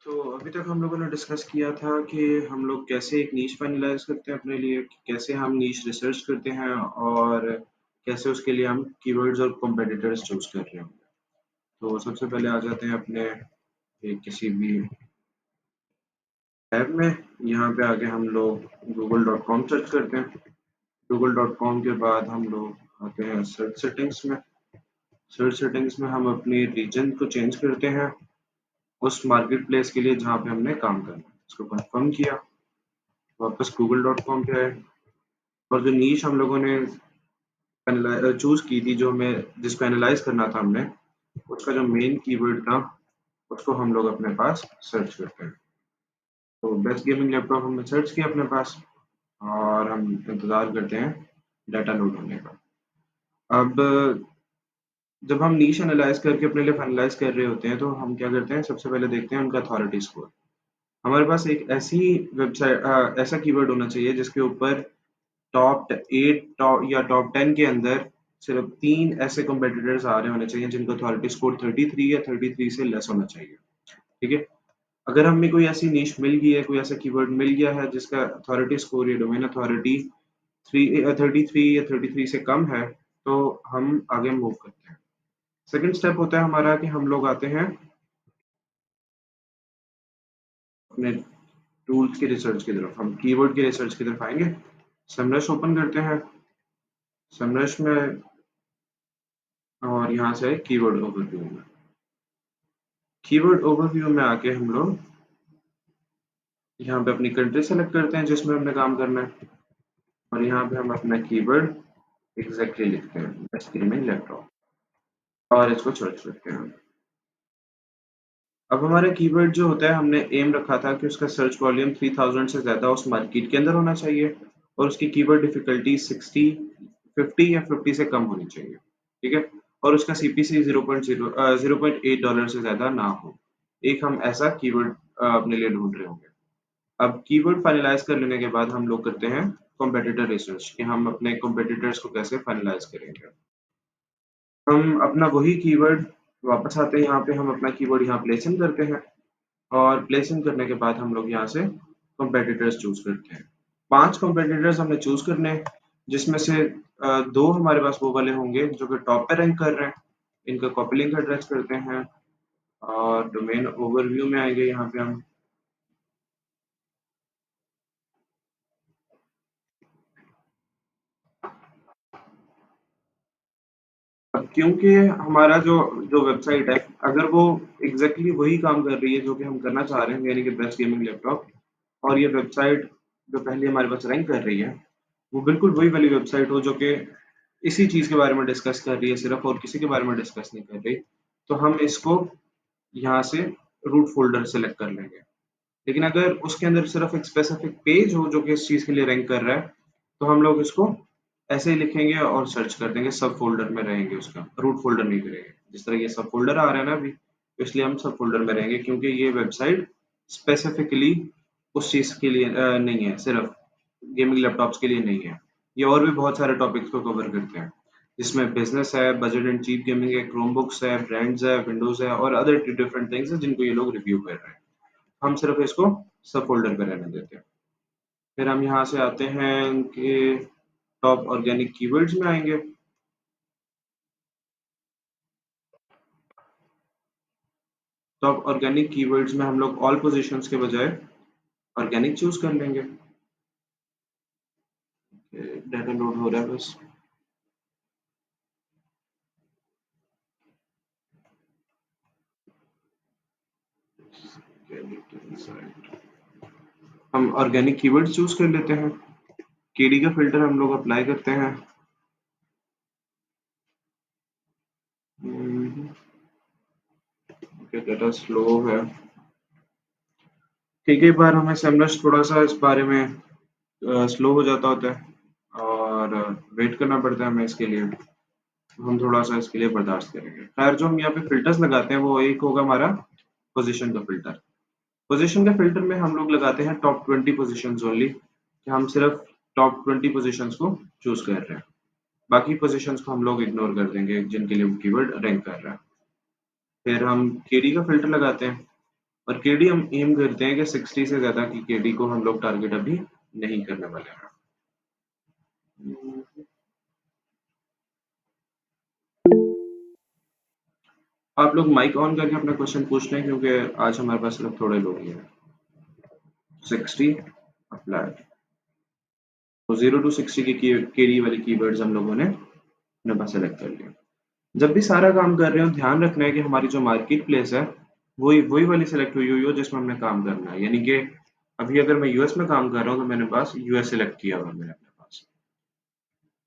तो अभी तक हम लोगों ने डिस्कस किया था कि हम लोग कैसे एक नीश फाइनलाइज करते हैं अपने लिए, कैसे हम नीश रिसर्च करते हैं और कैसे उसके लिए हम कीवर्ड्स और कॉम्पिटिटर्स चूज कर रहे होंगे। तो सबसे पहले आ जाते हैं अपने किसी भी टैब में। यहाँ पे आके हम लोग google.com सर्च करते हैं। google.com के बाद हम लोग आते हैं सर्च सेटिंग्स में। सर्च सेटिंग्स में हम अपनी रीजन को चेंज करते हैं उस मार्केट प्लेस के लिए जहाँ पे हमने काम करना है। इसको कंफर्म किया, वापस google.com पे आए और जो नीश हम लोगों ने चूज की थी, जो हमें जिसको एनालाइज करना था हमने, उसका जो मेन कीवर्ड था उसको हम लोग अपने पास सर्च करते हैं। तो बेस्ट गेमिंग लैपटॉप हमने सर्च किया अपने पास और हम इंतज़ार करते हैं डाटा लोड होने का। अब जब हम नीश एनालाइज करके अपने लिए फाइनलाइज कर रहे होते हैं तो हम क्या करते हैं, सबसे पहले देखते हैं उनका अथॉरिटी स्कोर। हमारे पास एक ऐसी वेबसाइट ऐसा कीवर्ड होना चाहिए जिसके ऊपर टॉप 8 या टॉप 10 के अंदर सिर्फ 3 ऐसे कॉम्पिटिटर्स आ रहे होने चाहिए जिनका अथॉरिटी स्कोर 33 या 33 से लेस होना चाहिए। ठीक है? अगर हमें कोई ऐसी नीश मिल गई है, कोई ऐसा कीवर्ड मिल गया है जिसका अथॉरिटी स्कोर या डोमेन अथॉरिटी 33 या 33 से कम है, तो हम आगे मूव करते हैं। सेकंड स्टेप होता है हमारा कि हम लोग आते हैं अपने टूल्स की रिसर्च की तरफ। हम कीवर्ड की रिसर्च की तरफ आएंगे। समरश ओपन करते हैं। समरश में और यहाँ से कीवर्ड ओवरव्यू में। कीवर्ड ओवरव्यू में आके हम लोग यहाँ पे अपनी कंट्री सेलेक्ट करते हैं जिसमें हमने काम करना है और यहाँ पे हम अपना कीवर्ड एग्जैक्टली लिखते हैं, बेस्ट गेमिंग लैपटॉप, और इसको सर्च करते हैं। अब हमारा कीवर्ड जो होता है, हमने एम रखा था कि उसका सर्च वॉल्यूम 3000 से ज़्यादा उस मार्केट के अंदर होना चाहिए और उसकी कीवर्ड डिफिकल्टी 60, 50 या 50 से कम होनी चाहिए। ठीक है? और उसका सीपीसी 0.8 डॉलर से ज़्यादा ना हो। एक हम ऐसा कीवर्ड अपने लिए ढूंढ रहे होंगे। अब कीवर्ड फाइनलाइज कर लेने के बाद हम लोग करते हैं कॉम्पिटिटर रिसर्च कि हम अपने कॉम्पिटिटर्स को कैसे फाइनलाइज करेंगे। हम अपना वही कीवर्ड वापस आते हैं, यहाँ पे हम अपना कीवर्ड यहाँ प्लेस इन करते हैं और प्लेस इन करने के बाद हम लोग यहाँ से कॉम्पिटिटर्स चूज करते हैं। 5 कॉम्पिटिटर्स हमने चूज करने हैं, जिसमें से 2 हमारे पास वो वाले होंगे जो कि टॉप पे रैंक कर रहे हैं। इनका कॉपी लिंक एड्रेस करते हैं और डोमेन ओवरव्यू में आएंगे। यहाँ पे हम अब क्योंकि हमारा जो जो वेबसाइट है, अगर वो एग्जैक्टली वही काम कर रही है जो कि हम करना चाह रहे हैं, यानी कि बेस्ट गेमिंग लैपटॉप, और ये वेबसाइट जो पहले हमारे पास रैंक कर रही है, वो बिल्कुल वही वाली वेबसाइट हो जो कि इसी चीज़ के बारे में डिस्कस कर रही है सिर्फ, और किसी के बारे में डिस्कस नहीं कर रही, तो हम इसको यहाँ से रूट फ़ोल्डर सेलेक्ट कर लेंगे। लेकिन अगर उसके अंदर सिर्फ एक स्पेसिफिक पेज हो जो कि इस चीज़ के लिए रैंक कर रहा है, तो हम लोग इसको ऐसे ही लिखेंगे और सर्च कर देंगे, सब फ़ोल्डर में रहेंगे उसका, रूट फ़ोल्डर नहीं करेंगे। जिस तरह ये सब फ़ोल्डर आ रहा है ना अभी, इसलिए हम सब फ़ोल्डर में रहेंगे क्योंकि ये वेबसाइट स्पेसिफिकली उस चीज़ के लिए नहीं है, सिर्फ गेमिंग लैपटॉप्स के लिए नहीं है। ये और भी बहुत सारे टॉपिक्स को कवर करते हैं, जिसमें बिजनेस है, बजट एंड चीप गेमिंग है, क्रोमबुक्स है, ब्रांड्स है, विंडोज़ है और अदर डिफरेंट थिंग्स हैं जिनको ये लोग रिव्यू कर रहे हैं। हम सिर्फ इसको सब फ़ोल्डर पे रहने देते हैं। फिर हम यहाँ से आते हैं कि टॉप ऑर्गेनिक कीवर्ड्स में आएँगे। टॉप ऑर्गेनिक कीवर्ड्स में हम लोग ऑल पोज़ीशंस के बजाय ऑर्गेनिक चूज़ कर लेंगे। डाटा लोड हो रहा है बस। हम ऑर्गेनिक कीवर्ड्स चूज़ कर लेते हैं। केडी का फ़िल्टर हम लोग अप्लाई करते हैं। ओके, डाटा स्लो है। ठीक है, एक बार हमें सेमरश थोड़ा-सा इस बारे में स्लो हो जाता होता है और वेट करना पड़ता है हमें इसके लिए। हम थोड़ा-सा इसके लिए बर्दाश्त करेंगे। खैर, जो हम यहाँ पे फ़िल्टर्स लगाते हैं वो एक होगा हमारा पोज़ीशन का फ़िल्टर। पोज़ीशन के फ़िल्टर में हम लोग लगाते हैं टॉप 20 पोज़ीशंस ओनली, कि हम सिर्फ टॉप 20 पोज़ीशंस को चूज़ कर रहे हैं। बाकी पोज़ीशंस को हम लोग इग्नोर कर देंगे जिनके लिए वो कीवर्ड रैंक कर रहा है। फिर हम केडी का फ़िल्टर लगाते हैं। और केडी हम एम करते हैं कि 60 से ज़्यादा की केडी को हम लोग टारगेट अभी नहीं करने वाले हैं। आप लोग माइक ऑन करके अपना क्वेश्चन पूछ लें क्योंकि आज हमारे पास सिर्फ थोड़े लोग ही हैं। 60 अप्लाई। तो 0 टू 60 की केडी वाली कीवर्ड्स हम लोगों ने अपने पास सेलेक्ट कर लिया। जब भी सारा काम कर रहे हो ध्यान रखना है कि हमारी जो मार्केट प्लेस है वही वही वाली सेलेक्ट हुई हुई हो जिसमें हमने काम करना है। यानी कि अभी अगर मैं यूएस में काम कर रहा हूँ तो मैंने पास यूएस सेलेक्ट किया हुआ है मैंने अपने पास।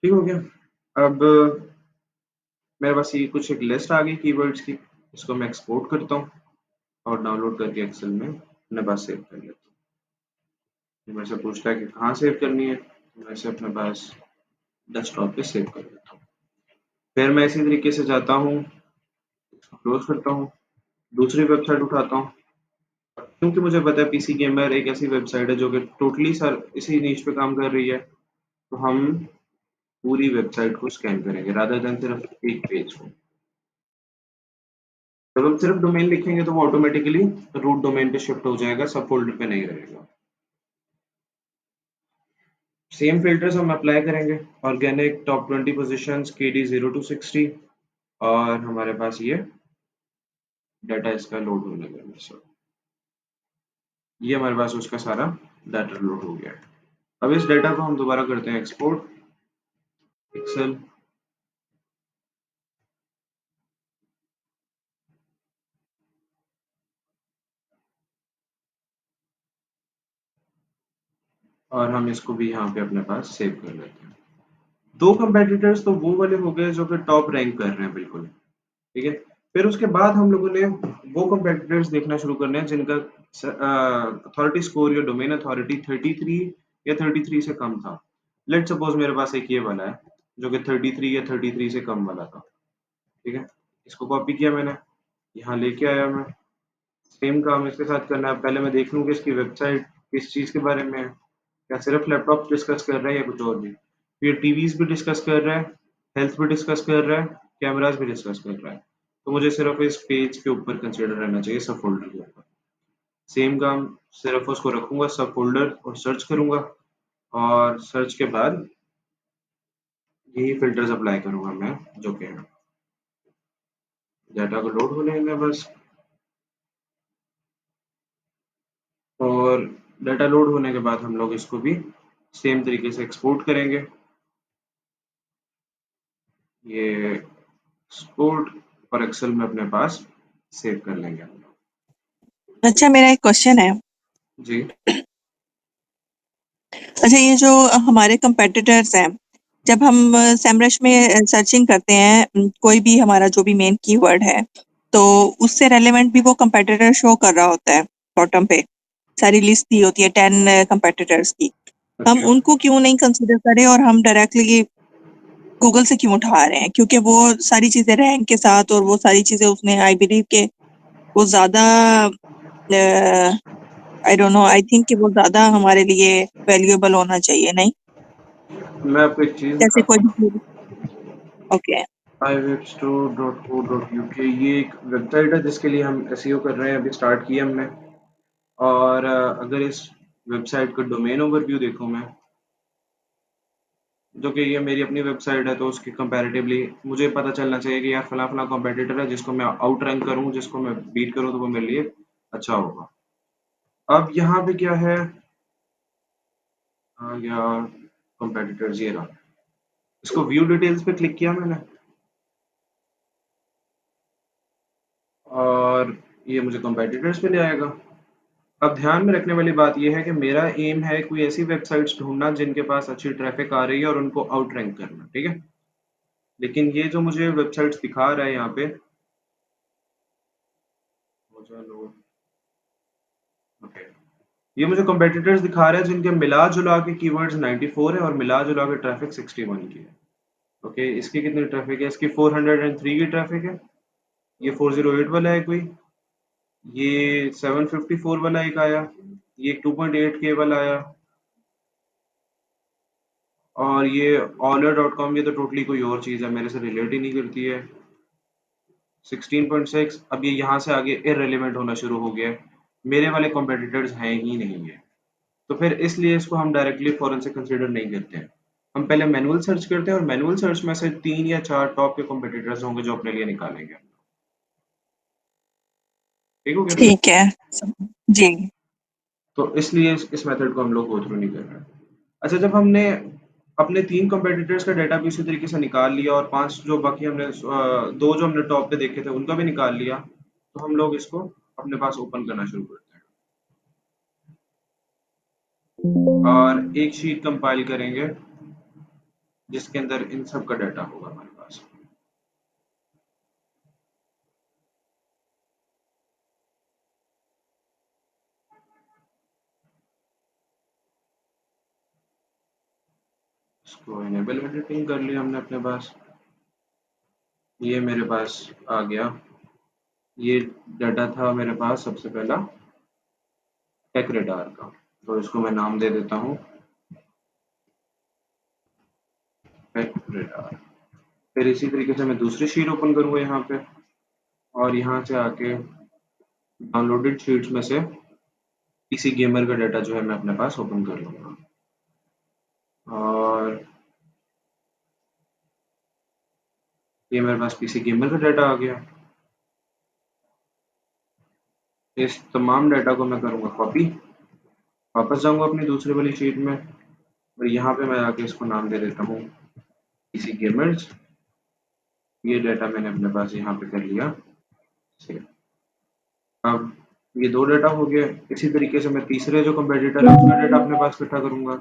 ठीक हो गया। अब मेरे पास ये कुछ एक लिस्ट आ गई कीवर्ड्स की। इसको मैं एक्सपोर्ट करता हूँ और डाउनलोड करके एक्सेल में अपने पास सेव कर लेता हूँ। ये मेरे से पूछता है कि कहाँ सेव करनी है, तो मैं इसे अपने पास डेस्कटॉप पे सेव कर लेता हूँ। फिर मैं इसी तरीके से जाता हूँ, इसको क्लोज करता हूँ, दूसरी वेबसाइट उठाता हूँ। क्योंकि मुझे पता है पीसी गेमर एक ऐसी वेबसाइट है जो कि टोटली सर इसी नीश पे काम कर रही है, तो हम पूरी वेबसाइट को स्कैन करेंगे रादर देन सिर्फ एक पेज को। जब हम सिर्फ डोमेन लिखेंगे तो वो ऑटोमेटिकली रूट डोमेन पे शिफ्ट हो जाएगा, सब फोल्डर पे नहीं रहेगा। सेम फिल्टर्स हम अप्लाई करेंगे। Organic top 20 positions KD 0 to 60 और हमारे पास ये डाटा इसका लोड होने लगा। सर ये हमारे पास उसका सारा डाटा लोड हो गया है। अब इस डाटा को हम दोबारा करते हैं एक्सपोर्ट एक्सेल। और हम इसको भी यहाँ पे अपने पास सेव कर लेते हैं। दो कंपेटिटर्स तो वो वाले हो गए जो कि टॉप रैंक कर रहे हैं बिल्कुल। ठीक है। फिर उसके बाद हम लोगों ने वो कंपेटिटर्स देखना शुरू करने हैं जिनका अथॉरिटी स्कोर या डोमेन अथॉरिटी 33 या 33 से कम था। लेट सपोज मेरे पास एक ये वाला है जो कि 33 या 33 से कम वाला था। ठीक है। इसको कॉपी किया मैंने, यहाँ लेके आया मैं। सेम काम इसके साथ करना है। पहले मैं देख लूँ कि इसकी वेबसाइट किस चीज़ के बारे में है। क्या सिर्फ लैपटॉप डिस्कस कर रहा है या कुछ और भी। फिर टीवीज भी डिस्कस कर रहा है, हेल्थ भी डिस्कस कर रहा है, कैमरास भी डिस्कस कर रहा है। तो मुझे सिर्फ इस पेज के ऊपर कंसिडर रहना चाहिए, सब फोल्डर के ऊपर। सेम काम सिर्फ उसको रखूंगा सब फोल्डर और सर्च करूंगा, और सर्च के बाद यही फिल्टर्स अप्लाई करूंगा मैं जो कि है। डाटा को लोड होने देंगे बस। और डाटा लोड होने के बाद हम लोग इसको भी सेम तरीके से एक्सपोर्ट करेंगे। ये एक्सपोर्ट और एक्सेल में अपने पास सेव कर लेंगे हम लोग। अच्छा, मेरा एक क्वेश्चन है। जी। अच्छा, ये जो हमारे कंपेटिटर्स हैं, जब हम सेमरश में सर्चिंग करते हैं कोई भी हमारा जो भी मेन कीवर्ड है, तो उससे रेलेवेंट भी वो कंपेटिटर शो कर रहा होता है बॉटम पे। सारी लिस्ट दी होती है 10 कंपेटिटर्स की। हम अच्छा। उनको क्यों नहीं कंसीडर करें और हम डायरेक्टली गूगल से क्यों उठा रहे हैं? क्योंकि वो सारी चीजें रैंक के साथ और वो सारी चीजें उसने आई बिलीव के वो ज्यादा I don't know, I think कि वो ज़्यादा हमारे लिए वैल्यूएबल होना चाहिए, नहीं? मैं आपको एक चीज़ जैसे बताता कोई हूँ। भी ओके, iwebstore.co.uk ये एक वेबसाइट है जिसके लिए हम एसईओ कर रहे हैं, अभी स्टार्ट किया हमने। और अगर इस वेबसाइट का डोमेन ओवरव्यू देखूँ मैं, जो कि ये मेरी अपनी वेबसाइट है, तो उसके कंपैरेटिवली मुझे पता चलना चाहिए कि यार फला फला कॉम्पिटिटर है जिसको मैं आउट रैंक करूँ, जिसको मैं बीट करूँ, तो वो मेरे लिए अच्छा होगा। अब यहाँ पे क्या है, आ गया कॉम्पिटिटर्स, ये रहा। इसको व्यू डिटेल्स पे क्लिक किया मैंने और ये मुझे कॉम्पिटिटर्स पे ले आएगा। अब ध्यान में रखने वाली बात यह है कि मेरा एम है कोई ऐसी वेबसाइट्स ढूंढना जिनके पास अच्छी ट्रैफिक आ रही है और उनको आउट रैंक करना। ठीक है। लेकिन ये जो मुझे वेबसाइट्स दिखा रहा है यहाँ पे, ओके, ये मुझे कॉम्पिटिटर्स दिखा रहा है जिनके मिला जुला के कीवर्ड्स 94 है और मिला जुला के ट्रैफिक 61 की है। ओके, इसकी कितनी ट्रैफिक है? इसकी 403 की ट्रैफिक है। ये 408 वाला है कोई, ये 754 वाला एक आया, ये 2.8 के वाला आया, और ये ऑलर.com, ये तो टोटली कोई और चीज़ है, मेरे से रिलेट ही नहीं करती है। 16.6, अब ये यहाँ से आगे इररिलेवेंट होना शुरू हो गया है। मेरे वाले कॉम्पिटिटर्स हैं ही नहीं है, तो फिर इसलिए इसको हम डायरेक्टली फ़ौरन से कंसीडर नहीं करते हैं। हम पहले मैनुअल सर्च करते हैं और मैनुअल सर्च में से 3 या 4 टॉप के कॉम्पिटिटर्स होंगे जो अपने लिए निकालेंगे। ठीक हो गया? ठीक है। जी। तो इसलिए इस मेथड को हम लोग गो थ्रू नहीं कर रहे हैं। अच्छा, जब हमने अपने 3 कॉम्पिटिटर्स का डेटा भी उसी तरीके से निकाल लिया और 5 जो बाकी हमने 2 जो हमने टॉप पे देखे थे उनका भी निकाल लिया, तो हम लोग इसको अपने पास ओपन करना शुरू करते हैं और एक शीट कंपाइल करेंगे जिसके अंदर इन सब का डाटा होगा हमारे पास। इसको इनेबल एडिटिंग कर लिया हमने अपने पास। ये मेरे पास आ गया। ये डाटा था मेरे पास सबसे पहला टेक रेडार का, तो इसको मैं नाम दे देता हूँ टेक रेडार। फिर इसी तरीके से मैं दूसरी शीट ओपन करूँगा यहाँ पे और यहाँ से आके डाउनलोडेड शीट्स में से पीसी गेमर का डाटा जो है मैं अपने पास ओपन कर लूँगा। और ये मेरे पास पीसी गेमर का डाटा आ गया। इस तमाम डाटा को मैं करूँगा कॉपी, वापस जाऊँगा अपनी दूसरी वाली शीट में और यहाँ पे मैं आके इसको नाम दे देता हूँ पीसी गेमर्स। ये डाटा मैंने अपने पास यहाँ पे कर लिया सेव। अब ये 2 डाटा हो गए। इसी तरीके से मैं तीसरे जो कंपेटिटर है उसका डाटा अपने पास इकट्ठा करूँगा।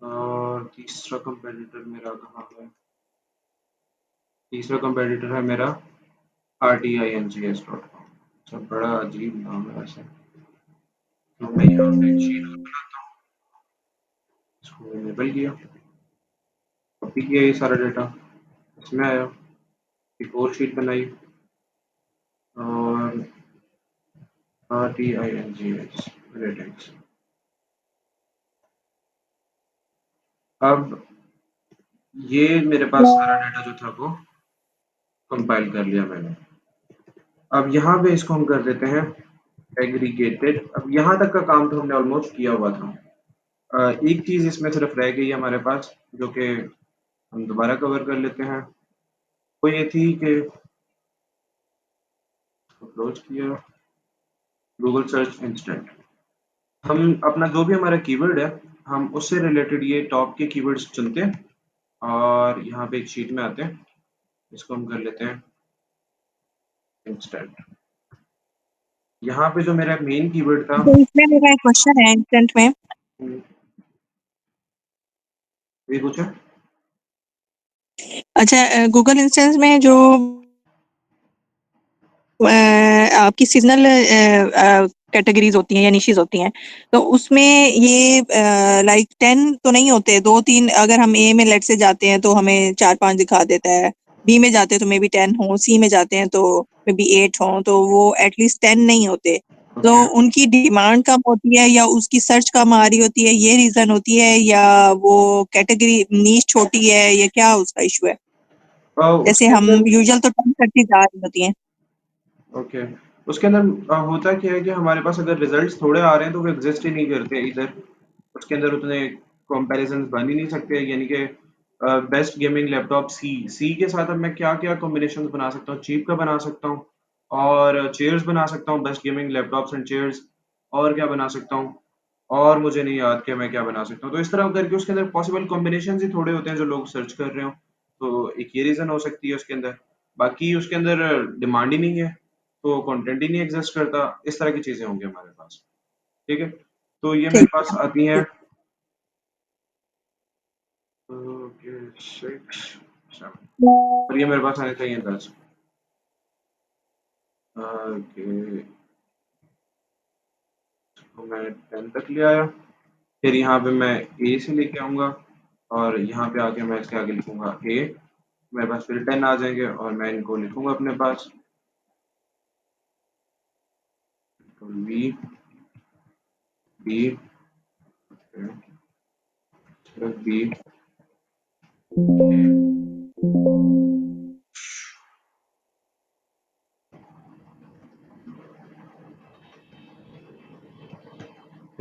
और तीसरा कंपेटिटर मेरा कहाँ है? तीसरा कंपेटिटर है मेरा rtings.com। अच्छा, बड़ा अजीब नाम है वैसे। तो मैं यहाँ पे एक शीट और बनाता हूँ, इसको इनेबल किया, कॉपी किया ये सारा डाटा, इसमें आया, एक और शीट बनाई और rtings रेटिंग्स। अब ये मेरे पास सारा डाटा जो था वो कंपाइल कर लिया मैंने। अब यहाँ पे इसको हम कर देते हैं एग्रीगेटेड। अब यहाँ तक का काम तो हमने ऑलमोस्ट किया हुआ था। एक चीज़ इसमें सिर्फ रह गई है हमारे पास जो कि हम दोबारा कवर कर लेते हैं। वो ये थी कि अप्रोच किया गूगल सर्च इंस्टेंट। हम अपना जो भी हमारा कीवर्ड है हम उससे रिलेटेड ये टॉप के कीवर्ड्स चुनते हैं और यहाँ पे एक शीट में आते हैं। इसको हम कर लेते हैं इंस्टेंट। यहाँ पे जो मेरा मेन कीवर्ड था। तो इसमें मेरा एक क्वेश्चन है इंस्टेंट में। ये कुछ है। अच्छा, गूगल इंस्टेंस में जो आपकी सीजनल कैटेगरीज होती हैं या निशेस होती हैं, तो उसमें ये लाइक 10 तो नहीं होते, 2-3 अगर हम ए में लेट से जाते हैं तो हमें 4-5 दिखा देता है, बी में जाते हैं तो मे बी 10 हो, सी में जाते हैं तो मे बी 8 हो, तो वो एटलीस्ट 10 नहीं होते। तो ओके। उनकी डिमांड कम होती है या उसकी सर्च कम आ रही होती है, ये रीजन होती है, या वो कैटेगरी नीश छोटी है, या क्या उसका इशू है? जैसे उसके हम अंदर यूजुअल तो 10 करती जा रही होती हैं। ओके, उसके अंदर होता क्या है कि हमारे पास अगर रिजल्ट्स थोड़े आ रहे हैं तो वो एग्जिस्ट ही नहीं करते इधर। उसके अंदर उतने कंपैरिजंस बन ही नहीं सकते, यानी कि बेस्ट गेमिंग लैपटॉप सी सी के साथ अब मैं क्या क्या कॉम्बिनेशन बना सकता हूँ। चीप का बना सकता हूँ और चेयर्स बना सकता हूँ, best gaming laptops and chairs. और क्या बना सकता हूँ, और मुझे नहीं याद कि मैं क्या बना सकता हूँ। तो इस तरह करके उसके अंदर पॉसिबल कॉम्बिनेशन ही थोड़े होते हैं जो लोग सर्च कर रहे हो। तो एक ये रीजन हो सकती है उसके अंदर। बाकी उसके अंदर डिमांड ही नहीं है तो कंटेंट ही नहीं एग्जिस्ट करता। इस तरह की चीजें होंगी हमारे पास। ठीक है, तो ये मेरे ठीक पास है। आती हैं। ठीक। ओके, 6 7 और ये मेरे पास आने चाहिए 10। ओके, तो मैं 10 तक ले आया। फिर यहाँ पे मैं ए से लेके आऊंगा और यहाँ पे आके मैं इसके आगे लिखूंगा ए। मेरे पास फिर 10 आ जाएंगे और मैं इनको लिखूंगा अपने पास। तो बी बी बी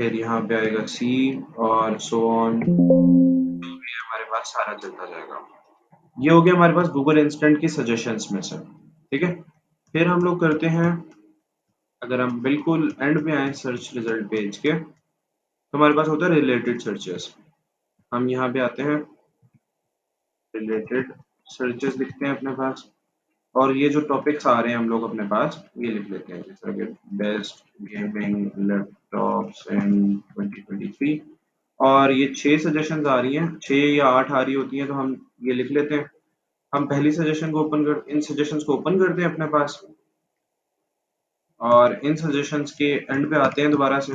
फिर यहाँ पे आएगा सी और सो ऑन, ये हमारे पास सारा चलता जाएगा। ये हो गया हमारे पास गूगल इंस्टेंट की सजेशंस में से, ठीक है। फिर हम लोग करते हैं, अगर हम बिल्कुल एंड पे आए सर्च रिजल्ट पेज के, तो हमारे पास होता है रिलेटेड सर्चेस। हम यहाँ पे आते हैं, रिलेटेड सर्चेस लिखते हैं अपने पास, और ये जो टॉपिक्स आ रहे हैं हम लोग अपने पास ये लिख लेते हैं, जैसे कि बेस्ट गेमिंग लैपटॉप्स इन 2023, और ये 6 सजेशंस आ रही हैं, 6 या 8 आ रही होती हैं, तो हम ये लिख लेते हैं। हम पहली सजेशन को ओपन कर इन सजेशंस को ओपन करते हैं अपने पास, और इन सजेशंस के एंड पे आते हैं दोबारा से,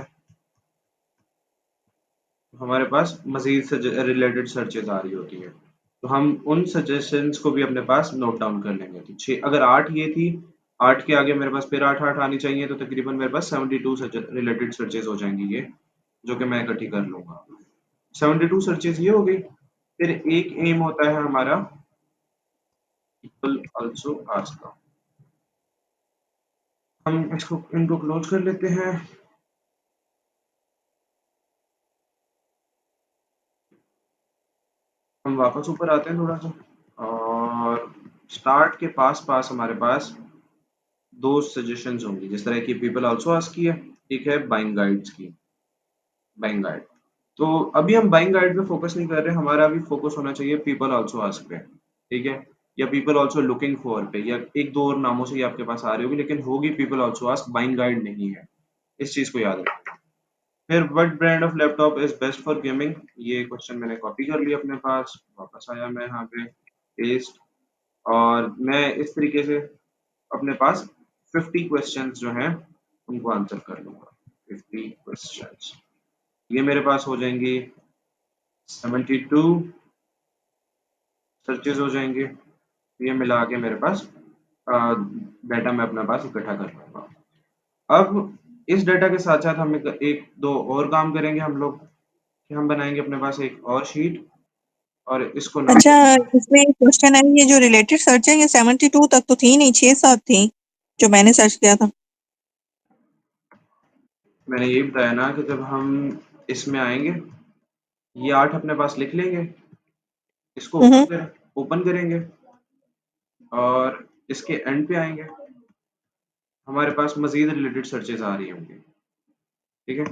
हमारे पास मजीद रिलेटेड सर्चेज आ रही होती हैं, तो हम उन सजेशंस को भी अपने पास नोट डाउन कर लेंगे। तो 6, अगर 8 ये थी, 8 के आगे मेरे पास फिर 8 आनी चाहिए, तो तकरीबन मेरे पास 72 रिलेटेड सर्चेज हो जाएंगी ये, जो कि मैं इकट्ठी कर लूंगा। 72 सर्चेज ये हो गई। फिर एक एम होता है हमारा पीपल आल्सो आस्क, हम इसको इनको क्लोज कर लेते हैं। हम वापस ऊपर आते हैं थोड़ा सा, और स्टार्ट के पास पास हमारे पास दो सजेशंस होंगी, जिस तरह की पीपल आल्सो आस्क की है, एक है बाइंग गाइड्स की, बाइंग गाइड। तो अभी हम बाइंग गाइड पे फोकस नहीं कर रहे, हमारा अभी फोकस होना चाहिए पीपल आल्सो आस्क पे, ठीक है, या पीपल आल्सो लुकिंग फॉर पे, या एक दो और नामों से ही आपके पास आ रही होगी, लेकिन होगी people also ask, buying guide नहीं है, इस चीज को याद रखें। फिर what brand of laptop is best for gaming, ये क्वेश्चन मैंने कॉपी कर लिया अपने पास, वापस आया मैं यहाँ पे, पेस्ट, और मैं इस तरीके से अपने पास 50 क्वेश्चंस जो हैं उनको आंसर कर लूंगा। 50 क्वेश्चंस, ये मेरे पास हो जाएंगी 72 सर्चेज हो जाएंगे, ये मिला के मेरे पास डाटा मैं अपने पास इकट्ठा कर लूंगा। अब इस डाटा के साथ साथ हम एक दो और काम करेंगे हम लोग, कि हम बनाएंगे अपने पास एक और शीट, और इसको नाम अच्छा, देंगे। इसमें क्वेश्चन है, ये जो रिलेटेड सर्च है ये 72 तक तो थी नहीं, 6-7 थी जो मैंने सर्च किया था। मैंने यही बताया ना कि जब हम इसमें आएंगे, ये 8 अपने पास लिख लेंगे, इसको हम्म। ओपन करेंगे, और इसके एंड पे आएंगे, हमारे पास मजीद रिलेटेड सर्चेज आ रही होंगी, ठीक है।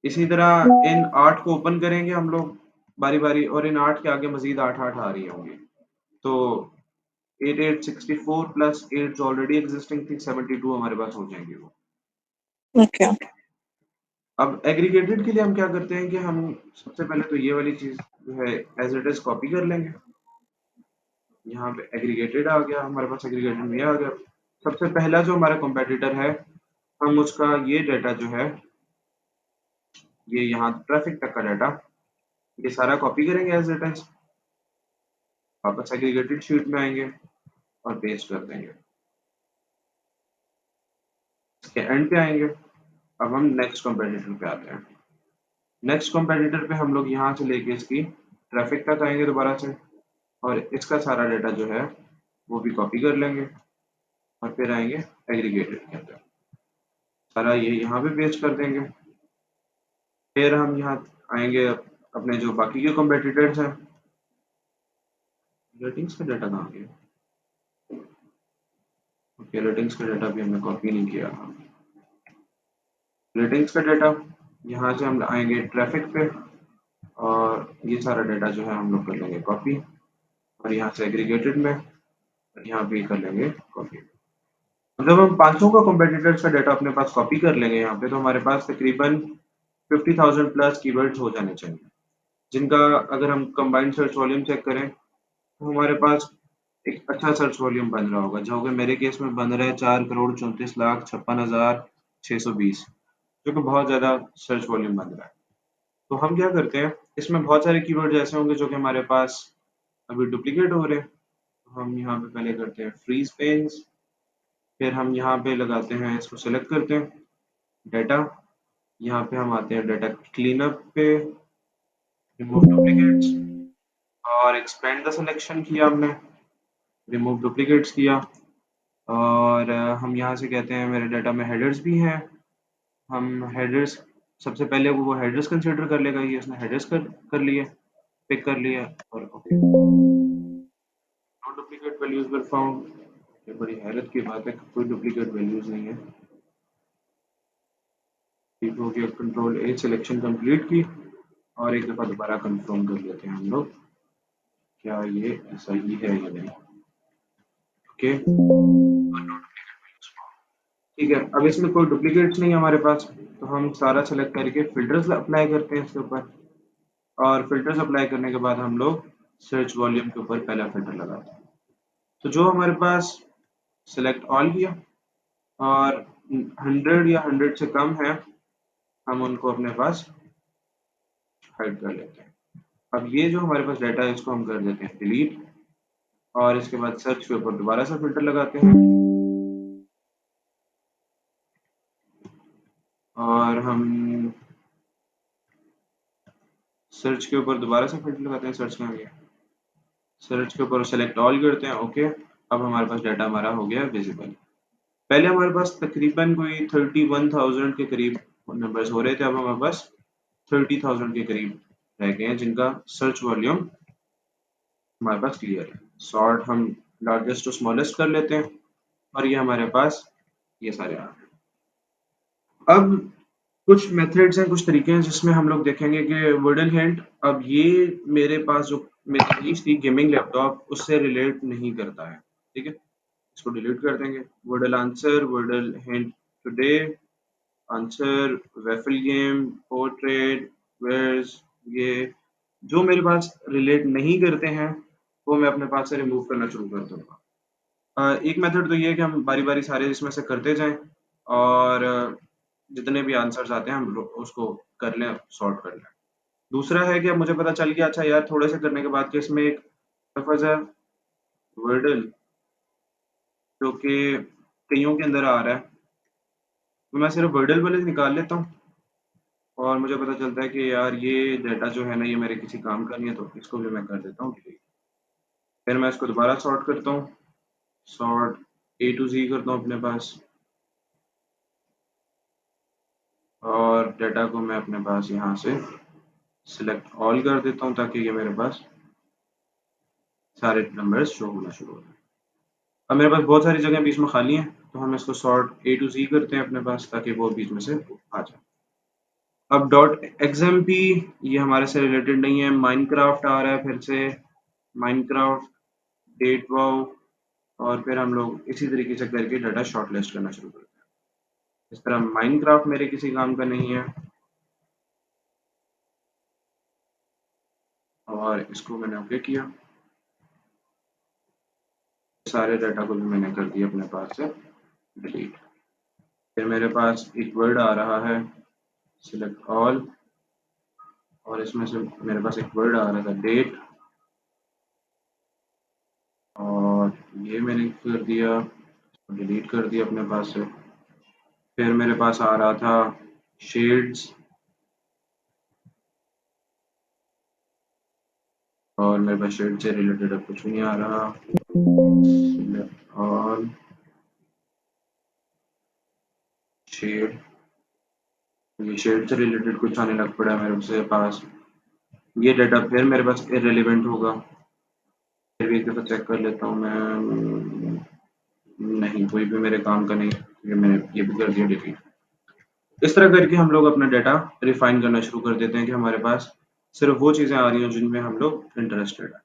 इसी तरह इन 8 को ओपन करेंगे हम लोग बारी बारी, और इन 8 के आगे मजीद 8 आ रही होंगी, तो 8864 प्लस 8 जो ऑलरेडी एग्जिस्टिंग थी, 72 हमारे पास हो जाएंगे वो। ओके। अब एग्रीगेटेड के लिए हम क्या करते हैं कि हम सबसे पहले तो ये वाली चीज जो है एज इट इज कॉपी कर लेंगे, यहाँ पे एग्रीगेटेड आ गया हमारे पास, एग्रीगेटेड में ये आ गया। सबसे पहला जो हमारा कॉम्पिटिटर है, हम उसका ये डाटा जो है, ये यहाँ ट्रैफिक तक का डाटा, ये सारा कॉपी करेंगे एज इट इज, वापस एग्रीगेटेड शीट में आएंगे और पेस्ट कर देंगे, इसके एंड पे आएंगे। अब हम नेक्स्ट कॉम्पिटिटर पे आते हैं। नेक्स्ट कॉम्पिटिटर पे हम लोग यहाँ से लेके इसकी ट्रैफिक तक आएंगे दोबारा से, और इसका सारा डाटा जो है वो भी कॉपी कर लेंगे, और फिर आएंगे एग्रीगेटेड के अंदर, सारा ये यहाँ पे पेस्ट कर देंगे। फिर हम यहाँ आएंगे अपने जो बाकी के कॉम्पिटिटर्स हैं, रेटिंग्स का डाटा कहाँ गया, ओके, रेटिंग्स का डाटा भी हमने कॉपी नहीं किया था। रेटिंग्स का डाटा यहाँ से हम आएंगे ट्रैफिक पे, और ये सारा डाटा जो है हम लोग कर लेंगे कॉपी, और यहाँ से एग्रीगेटेड में यहाँ पे कर लेंगे कॉपी। जब हम 500 का कॉम्पिटिटर्स का डाटा अपने पास कॉपी कर लेंगे यहाँ पे, तो हमारे पास तकरीबन 50,000 प्लस कीवर्ड्स हो जाने चाहिए, जिनका अगर हम कंबाइंड सर्च वॉल्यूम चेक करें, तो हमारे पास एक अच्छा सर्च वॉल्यूम बन रहा होगा, जो कि मेरे केस में बन रहा है 4,34,56,620, जो कि बहुत ज्यादा सर्च वॉल्यूम बन रहा है। तो हम क्या करते हैं, इसमें बहुत सारे कीवर्ड ऐसे होंगे जो कि हमारे पास अभी डुप्लीकेट हो रहे हैं, तो हम यहाँ पे पहले करते हैं फ्रीज पेन्स, फिर हम यहाँ पे लगाते हैं, इसको सेलेक्ट करते हैं डाटा, यहाँ पे हम आते हैं डाटा क्लीनअप पे, रिमूव डुप्लीकेट्स, और एक्सपेंड द सिलेक्शन किया हमने, रिमूव डुप्लीकेट्स किया, और हम यहाँ से कहते हैं मेरे डाटा में हेडर्स भी हैं, हम हेडर्स सबसे पहले वो हेडर्स कंसीडर कर लेगा, ये इसने हेडर्स कर लिए, पिक कर लिया और okay. Not duplicate values were found. ये बड़ी हैरत की बात है, कोई डुप्लीकेट वैल्यूज नहीं है। ठीक हो गया, कंट्रोल ए सिलेक्शन कंप्लीट की और एक दफ़ा दोबारा कंफर्म कर लेते हैं हम लोग क्या ये ऐसा ही है या नहीं। ओके, ठीक है। अब इसमें कोई डुप्लीकेट्स नहीं है हमारे पास, तो हम सारा सेलेक्ट करके फिल्टर्स अप्लाई करते हैं इसके ऊपर, और फिल्टर्स अप्लाई करने के बाद हम लोग सर्च वॉल्यूम के ऊपर पहला फिल्टर लगाते हैं। तो जो हमारे पास सेलेक्ट ऑल किया और 100 या 100 से कम है, हम उनको अपने पास हाइड कर लेते हैं। अब ये जो हमारे पास डाटा है इसको हम कर देते हैं डिलीट, और इसके बाद सर्च के ऊपर दोबारा से फिल्टर लगाते हैं, और हम सर्च के ऊपर दोबारा से फिल्टर लगाते हैं। सर्च में आ गया, सर्च के ऊपर सेलेक्ट ऑल करते हैं, ओके। अब हमारे पास डाटा हमारा हो गया विजिबल। पहले हमारे पास तकरीबन कोई 31,000 के करीब नंबर्स हो रहे थे, अब हमारे पास 30,000 के करीब रह गए हैं जिनका सर्च वॉल्यूम हमारे पास क्लियर है। सॉर्ट हम लार्जेस्ट टू स्मॉलेस्ट कर लेते हैं और ये हमारे पास ये सारे आ गए। अब कुछ मेथड्स हैं, कुछ तरीके हैं जिसमें हम लोग देखेंगे कि वर्डल हिंट, अब ये मेरे पास जो मेरी चीज थी गेमिंग लैपटॉप उससे रिलेट नहीं करता है, ठीक है। इसको डिलीट कर देंगे। Wordle answer, Wordle hint today, answer, Waffle game, portrait, wares, ये जो मेरे पास रिलेट नहीं करते हैं वो मैं अपने पास से रिमूव करना शुरू कर दूंगा। एक मेथड तो ये है कि हम बारी बारी सारे इसमें से करते जाएं, और जितने भी आंसर्स आते हैं हम उसको कर लें, सॉर्ट कर लें। दूसरा है कि अब मुझे पता चल गया, अच्छा यार थोड़े से करने के बाद कि इसमें एक लफ्ज़ है वर्डल जो कि कईयों के अंदर आ रहा है, तो मैं सिर्फ वर्डल वाले निकाल लेता हूँ और मुझे पता चलता है कि यार ये डाटा जो है ना ये मेरे किसी काम का नहीं है, तो इसको भी मैं कर देता हूँ डिलीट। फिर मैं इसको दोबारा सॉर्ट करता हूँ, सॉर्ट ए टू जी करता हूँ अपने पास, और डाटा को मैं अपने पास यहाँ से सिलेक्ट ऑल कर देता हूँ ताकि ये मेरे पास सारे नंबर्स शो होना शुरू हो जाए। अब मेरे पास बहुत सारी जगह बीच में खाली हैं, तो हम इसको सॉर्ट ए टू जी करते हैं अपने पास ताकि वो बीच में से आ जाए। अब डॉट एक्सएमपी ये हमारे से रिलेटेड नहीं है, माइनक्राफ्ट आ रहा है फिर से, माइनक्राफ्ट डेट वाओ, और फिर हम लोग इसी तरीके से करके डाटा शॉर्टलिस्ट करना शुरू करते हैं। इस तरह माइनक्राफ्ट मेरे किसी काम का नहीं है, और इसको मैंने ओके किया, सारे डाटा को भी मैंने कर दिया अपने पास से डिलीट। फिर मेरे पास एक वर्ड आ रहा है सिलेक्ट ऑल, और इसमें से मेरे पास एक वर्ड आ रहा था डेट, और ये मैंने कर दिया, डिलीट कर दिया अपने पास से। फिर मेरे पास आ रहा था शेड्स, और मेरे पास शेड से रिलेटेड अब कुछ नहीं आ रहा, और शेड, ये शेड से रिलेटेड कुछ आने लग पड़ा मेरे से पास, ये डाटा फिर मेरे पास इरेलीवेंट होगा। फिर भी एक दफ़ा चेक कर लेता हूँ मैं, नहीं कोई भी मेरे काम का नहीं, ये मैंने ये भी कर दिया डिलीट। इस तरह करके हम लोग अपना डाटा रिफाइन करना शुरू कर देते हैं कि हमारे पास सिर्फ वो चीज़ें आ रही हैं जिनमें हम लोग इंटरेस्टेड हैं।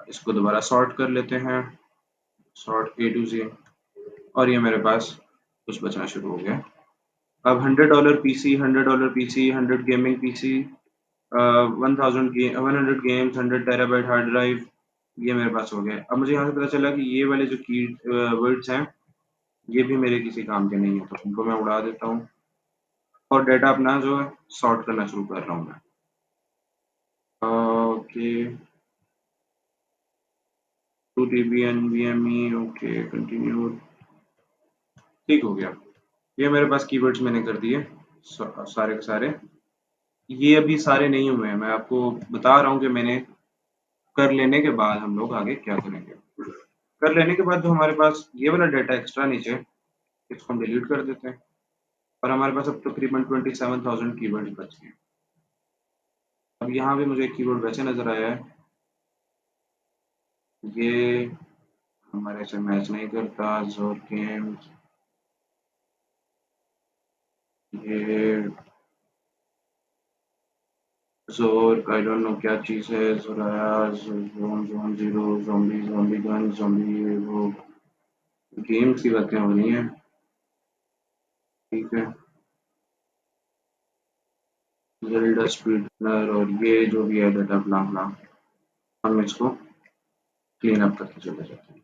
इसको दोबारा सॉर्ट कर लेते हैं, सॉर्ट ए टू जी, और ये मेरे पास कुछ बचना शुरू हो गया। अब $100 PC, $100 PC, 100 gaming PC, 100 games, 100 terabyte hard drive, ये मेरे पास हो गया। अब मुझे यहाँ से पता चला कि ये वाले जो की वर्ड्स हैं ये भी मेरे किसी काम के नहीं है, तो इनको मैं उड़ा देता हूँ और डाटा अपना जो है सॉर्ट करना शुरू कर रहा हूँ मैं। Okay, 2 TB NVMe, okay continue, ठीक हो गया। ये मेरे पास कीवर्ड्स मैंने कर दिए सारे के सारे। ये अभी सारे नहीं हुए हैं, मैं आपको बता रहा हूँ कि मैंने कर लेने के बाद हम लोग आगे क्या करेंगे। कर लेने के बाद जो हमारे पास ये वाला डाटा एक्स्ट्रा नीचे, इसको हम डिलीट कर देते हैं। और हमारे पास अब तकरीबन 27,000 कीवर्ड्स बच गए। अब यहाँ भी मुझे एक कीवर्ड वैसे नज़र आया है, ये हमारे से मैच नहीं करता। जोर गेम्स, ये जोर, आई डोंट नो क्या चीज़ है। जोराया, zone zone zero, zombie, zombie gun, zombie, ये वो गेम्स की बातें हो रही हैं। ठीक है, जेल्डा स्पीड रनर और ये जो भी है डाटा ब्ला ब्ला, हम इसको क्लीन अप करके चले जाते हैं।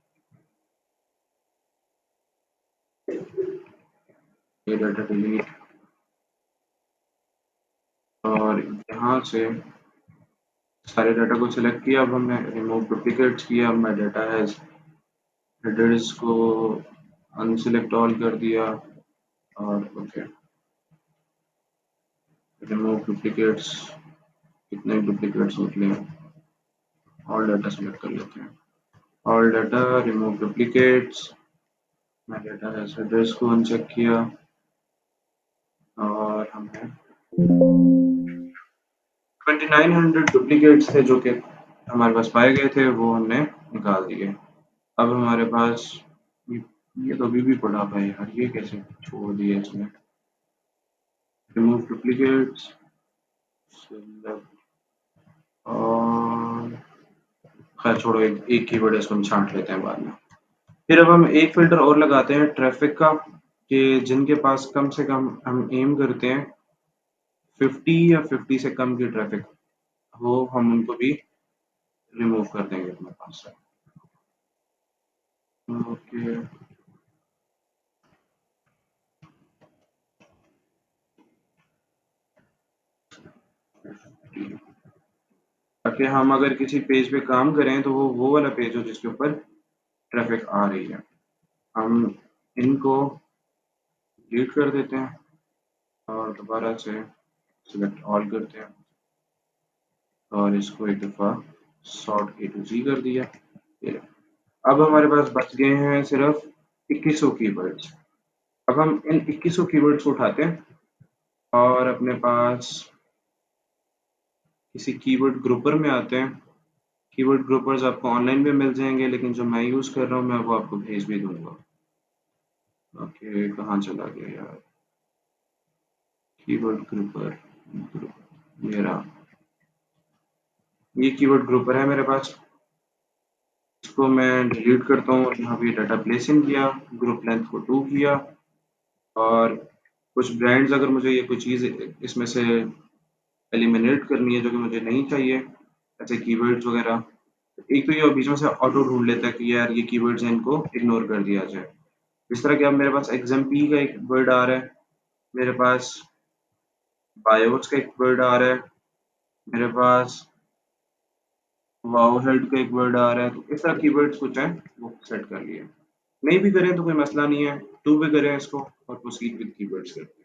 ये डाटा डिलीट, और यहाँ से सारे डाटा को सिलेक्ट किया। अब हमने रिमूव डुप्लीकेट्स किया। अब मैं डाटा है हेडर्स को अनसिलेक्ट ऑल कर दिया, और ओके, रिमूव डुप्लीकेट्स, कितने डुप्लीकेट्स निकले, ऑल डाटा सिलेक्ट कर लेते हैं। ऑल डाटा, रिमूव डुप्लीकेट्स, मैं डाटा है हेडर्स को अनचेक किया, और हमने 2900 डुप्लीकेट्स थे जो कि हमारे पास पाए गए थे, वो हमने निकाल दिए। अब हमारे पास ये, ये तो अभी भी पड़ा था यार, ये कैसे छोड़ दिया इसने। रिमूव डुप्लीकेट्स, और खैर छोड़ो, एक कीवर्ड है, इसको हम छांट लेते हैं बाद में। फिर अब हम एक फिल्टर और लगाते हैं ट्रैफिक का, कि जिनके पास कम से कम, हम एम करते हैं 50 या 50 से कम की ट्रैफिक हो, हम उनको भी रिमूव कर देंगे अपने पास से। ओके, ताकि हम अगर किसी पेज पे काम करें तो वो वाला पेज हो जिसके ऊपर ट्रैफिक आ रही है। हम इनको डिलीट कर देते हैं और दोबारा से सिलेक्ट ऑल करते हैं, और इसको एक दफ़ा सॉर्ट ए टू जी कर दिया। ये अब हमारे पास बच गए हैं सिर्फ 2100 कीवर्ड्स। अब हम इन 2100 कीवर्ड्स को उठाते हैं और अपने पास किसी कीवर्ड ग्रुपर में आते हैं। कीवर्ड ग्रुपर्स आपको ऑनलाइन भी मिल जाएंगे, लेकिन जो मैं यूज़ कर रहा हूँ मैं वो आपको भेज भी दूंगा। ओके, कहाँ चला गया यार कीवर्ड ग्रुपर, मेरा ये कीवर्ड ग्रुपर है मेरे पास। इसको मैं डिलीट करता हूँ, यहाँ पे डाटा प्लेस इन किया, ग्रुप लेंथ को 2 किया, और कुछ ब्रांड्स अगर मुझे ये कोई चीज़ इसमें से एलिमिनेट करनी है जो कि मुझे नहीं चाहिए, ऐसे कीवर्ड्स वगैरह, एक तो ये बीच में से ऑटो ढूंढ लेता है कि यार ये कीवर्ड्स हैं, इनको इग्नोर कर दिया जाए। इस तरह के अब मेरे पास एग्जाम्पल का एक वर्ड आ रहा है, मेरे पास बायोट्स का एक वर्ड आ रहा है, मेरे पास वाओ हेड का एक वर्ड आ रहा है। तो इस तरह कीवर्ड्स कुछ हैं वो सेट कर लिए। नहीं भी करें तो कोई मसला नहीं है, टू भी करें इसको और प्रोसीड विद कीवर्ड्स करते हैं।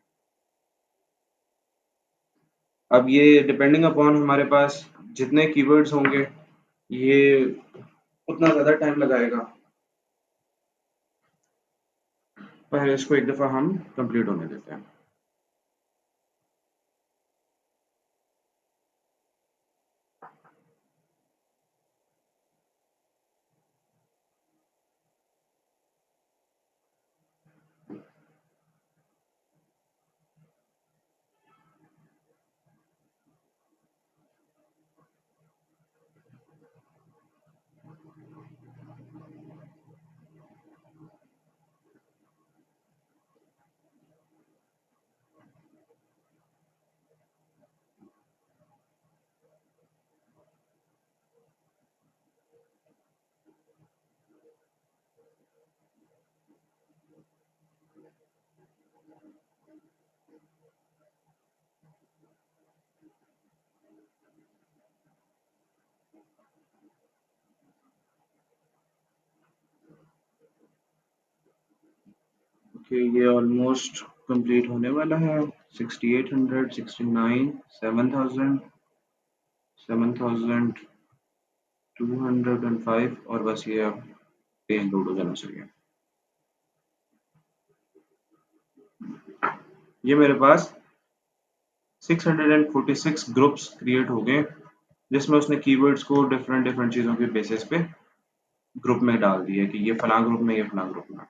अब ये डिपेंडिंग अपॉन हमारे पास जितने कीवर्ड्स होंगे, ये उतना ज़्यादा टाइम लगाएगा। पहले इसको एक दफ़ा हम कंप्लीट होने देते हैं। ओके, ये ऑलमोस्ट कंप्लीट होने वाला है। 6800, 69, 7000, 7205, और बस ये अब पेज लोड हो जाना चाहिए। ये मेरे पास 646 ग्रुप्स क्रिएट हो गए जिसमें उसने कीवर्ड्स को डिफरेंट डिफरेंट चीज़ों के बेसिस पे ग्रुप में डाल दिया कि ये फलां ग्रुप में, ये फलां ग्रुप में।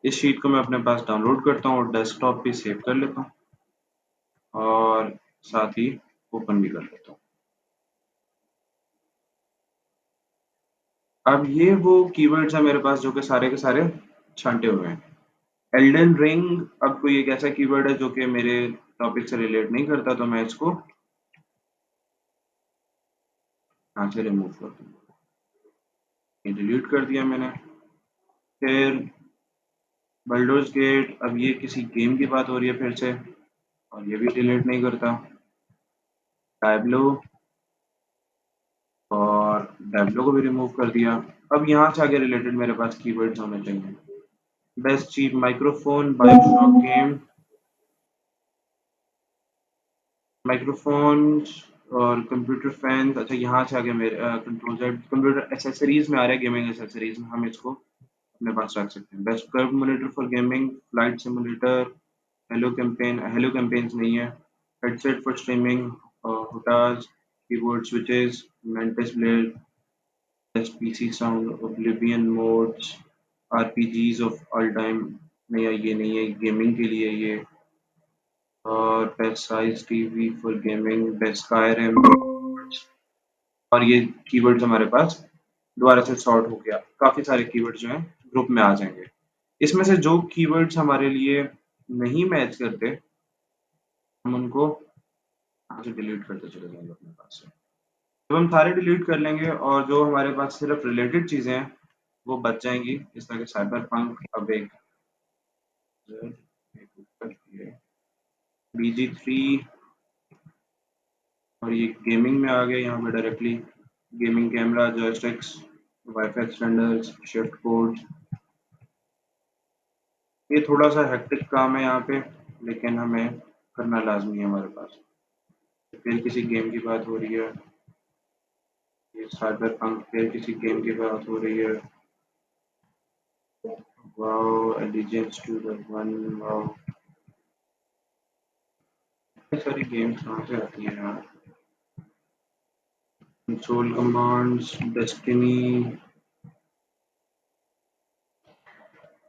इस शीट को मैं अपने पास डाउनलोड करता हूँ और डेस्कटॉप पे सेव कर लेता हूँ और साथ ही ओपन भी कर लेता हूँ। अब ये वो कीवर्ड्स हैं मेरे पास जो कि सारे के सारे छांटे हुए हैं। एल्डन रिंग अब कोई एक ऐसा कीवर्ड है जो कि मेरे टॉपिक से रिलेट नहीं करता, तो मैं इसको यहाँ से रिमूव कर दूंगा। ये डिलीट कर दिया मैंने। फिर बल्डोर्स गेट, अब ये किसी गेम की बात हो रही है फिर से और ये भी डिलीट नहीं करता। टैब्लो, और टैब्लो को भी रिमूव कर दिया। अब यहाँ से आगे रिलेटेड मेरे पास कीवर्ड्स होने चाहिए। Best cheap microphone, BioShock game, microphones और कंप्यूटर फैंस। अच्छा, यहाँ से आगे मेरे कंट्रोल जेड कंप्यूटर एसेसरीज में आ रहा है, गेमिंग एसेसरीज में हम इसको अपने पास रख सकते हैं। Best curve monitor for gaming, flight simulator, Halo campaigns नहीं है, हेडसेट फॉर स्ट्रीमिंग, हुटाज, keyboard switches, Mantis blade, best PC sound, Oblivion mods, RPGs of all time नहीं है, ये नहीं है, गेमिंग के लिए ये। और best size TV for gaming, best Skyrim, और ये कीवर्ड्स हमारे पास दोबारा से सॉर्ट हो गया। काफ़ी सारे कीवर्ड्स जो हैं ग्रुप में आ जाएंगे। इसमें से जो कीवर्ड्स हमारे लिए नहीं मैच करते हम उनको यहाँ से डिलीट करते चले जाएंगे अपने पास से। जब हम सारे डिलीट कर लेंगे और जो हमारे पास सिर्फ रिलेटेड चीज़ें हैं वो बच जाएंगी। इस तरह के साइबर पंक, अब एक BG3, और ये गेमिंग में आ गया यहाँ पे directly. Gaming camera, joysticks, wifi extenders, shift code. ये थोड़ा सा हेक्टिक काम है यहाँ पे, लेकिन हमें करना लाजमी है हमारे पास। फिर किसी गेम की बात हो रही है, ये साइबर पंक, फिर किसी गेम की बात हो रही है। Wow, allegiance to the one, wow. ये सारी गेम्स कहाँ से आती है यार? कंसोल कमांड्स, डेस्टिनी,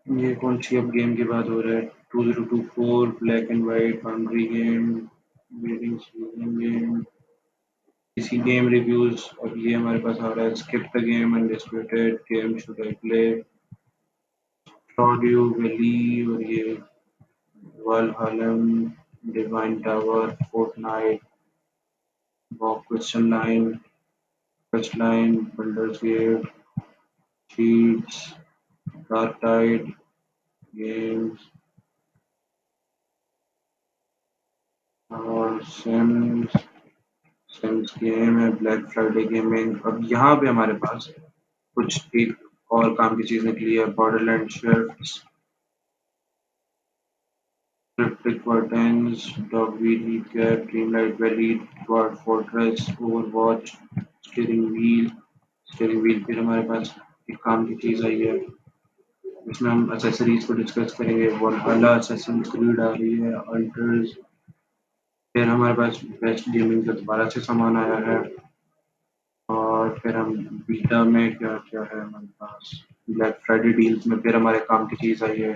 ये कौन सी अब गेम की बात हो रहा है? 2024 black and white boundary game, game, इसी गेम रिव्यूज। अब ये हमारे पास आ रहा है, skip the game, undisputed game, should I play, Stardew Valley, और ये वालहॉलम, divine tower, Fortnite, Bob question line, quest line, Baldur's Gate, cheats, dark tide games, और सिम्स, सिम्स गेम है, ब्लैक फ्राइडे गेमिंग। अब यहाँ पे हमारे पास कुछ एक और काम की चीज निकली है, Borderland shifts, Cryptic Curtains, Dogweed Heathcap, Dreamlight Valley, Dwarf Fortress, Overwatch, steering wheel. Steering wheel फिर हमारे पास एक काम की चीज़ आई है, इसमें हम एसेसरीज को डिस्कस करेंगे। वॉलहल्ला, असैसिन्स क्रीड आ रही है, अल्टर्स। फिर हमारे पास बेस्ट गेमिंग का दोबारा से सामान आया है। और फिर हम बीटा में क्या क्या है हमारे पास, ब्लैक फ्राइडे डील्स में फिर हमारे काम की चीज़ आई है।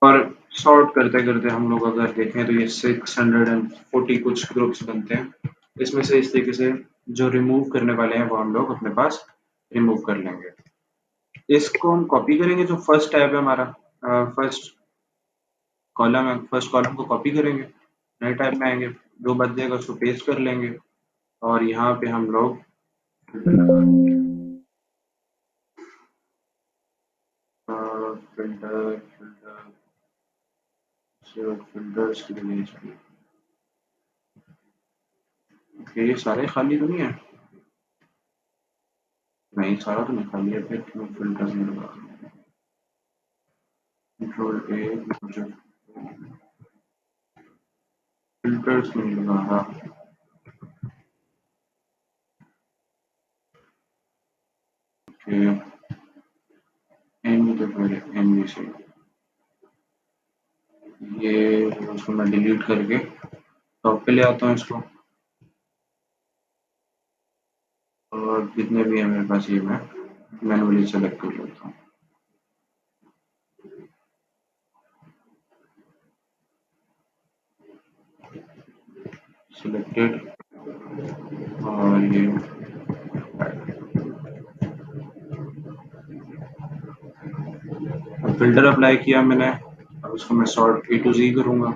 और सॉर्ट करते करते हम लोग अगर देखें तो ये 640 कुछ ग्रुप्स बनते हैं। इसमें से इस तरीके से जो रिमूव करने वाले हैं वो हम लोग अपने पास रिमूव कर लेंगे। इसको हम कॉपी करेंगे, जो फर्स्ट टैब है हमारा, फर्स्ट कॉलम है, फर्स्ट कॉलम को कॉपी करेंगे, नए टैब में आएंगे, जो बच जाएगा उसको पेस्ट कर लेंगे और यहाँ पे हम लोग फिल्टर फिल्टर फिल्टर्स की इमेज की। ओके, ये सारे खाली तो नहीं है? नहीं, सारा तो नहीं खाली है, फिर क्यों फिल्टर्स नहीं लगा? कंट्रोल ए, मुझे फिल्टर्स नहीं लगा रहा। ओके, एन तो फिर एन भी से ये उसको मैं डिलीट करके टॉप पे ले आता हूँ इसको, और जितने भी है मेरे पास ये मैं मैनुअली सेलेक्ट कर लेता हूँ। सिलेक्टेड, और ये फिल्टर अप्लाई किया मैंने। अब इसको मैं सॉर्ट ए टू जी करूँगा,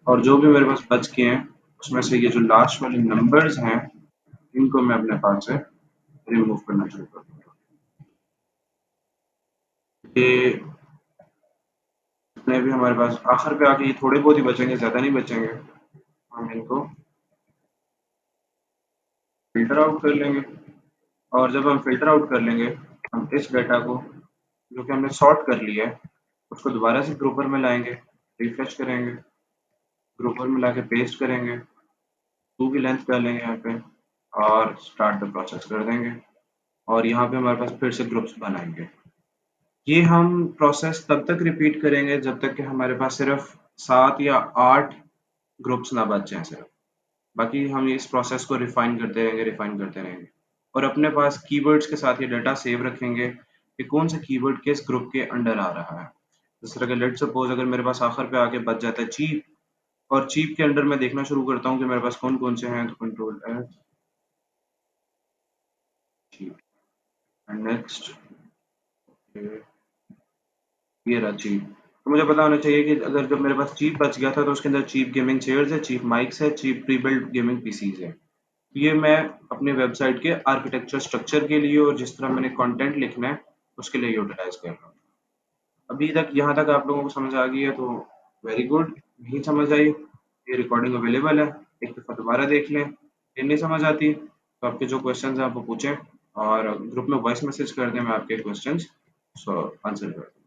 और जो भी मेरे पास बच के हैं उसमें से ये जो लास्ट वाले नंबर्स हैं इनको मैं अपने पास से रिमूव करना शुरू कर दूँगा। ये जितने भी हमारे पास आखिर पे आके ये थोड़े बहुत ही बचेंगे, ज़्यादा नहीं बचेंगे। हम इनको फ़िल्टर आउट कर लेंगे, और जब हम फ़िल्टर आउट कर लेंगे, हम इस डेटा को जो कि हमने सॉर्ट कर लिया है, उसको दोबारा से ग्रुपर में लाएँगे, रिफ्रेश करेंगे, ग्रुपर में लाके पेस्ट करेंगे, 2 की लेंथ डालेंगे यहाँ पे, और स्टार्ट द प्रोसेस कर देंगे, और यहाँ पे हमारे पास फिर से ग्रुप्स बनाएँगे। ये हम प्रोसेस तब तक रिपीट करेंगे जब तक कि हमारे पास सिर्फ 7 या 8 ग्रुप्स ना बच जाएँ सिर्फ। बाकी हम इस प्रोसेस को रिफाइन करते रहेंगे, और अपने पास कीवर्ड्स के साथ ये डाटा सेव रखेंगे कि कौन सा कीवर्ड किस ग्रुप के अंडर आ रहा है। जिस तरह के लेट सपोज अगर मेरे पास आखिर पे आके बच जाता है चीप, और चीप के अंडर मैं देखना शुरू करता हूँ कि मेरे पास कौन कौन से हैं, तो control F cheap, and next ये रहा चीप। तो मुझे पता होना चाहिए कि अगर जब मेरे पास चीप बच गया था तो उसके अंदर चीप गेमिंग चेयर्स है, चीप माइक्स है, cheap pre built gaming PCs है। ये मैं अपने वेबसाइट के आर्किटेक्चर स्ट्रक्चर के लिए और जिस तरह मैंने कंटेंट लिखना है उसके लिए यूटिलाइज कर रहा हूँ। अभी तक यहाँ तक आप लोगों को समझ आ गई है तो वेरी गुड। नहीं समझ आई, ये रिकॉर्डिंग अवेलेबल है, एक दफ़ा दोबारा देख लें। ये नहीं समझ आती तो आपके जो क्वेश्चंस हैं आप वो पूछें, और ग्रुप में वॉइस मैसेज कर दें, मैं आपके क्वेश्चंस आंसर कर दूँ।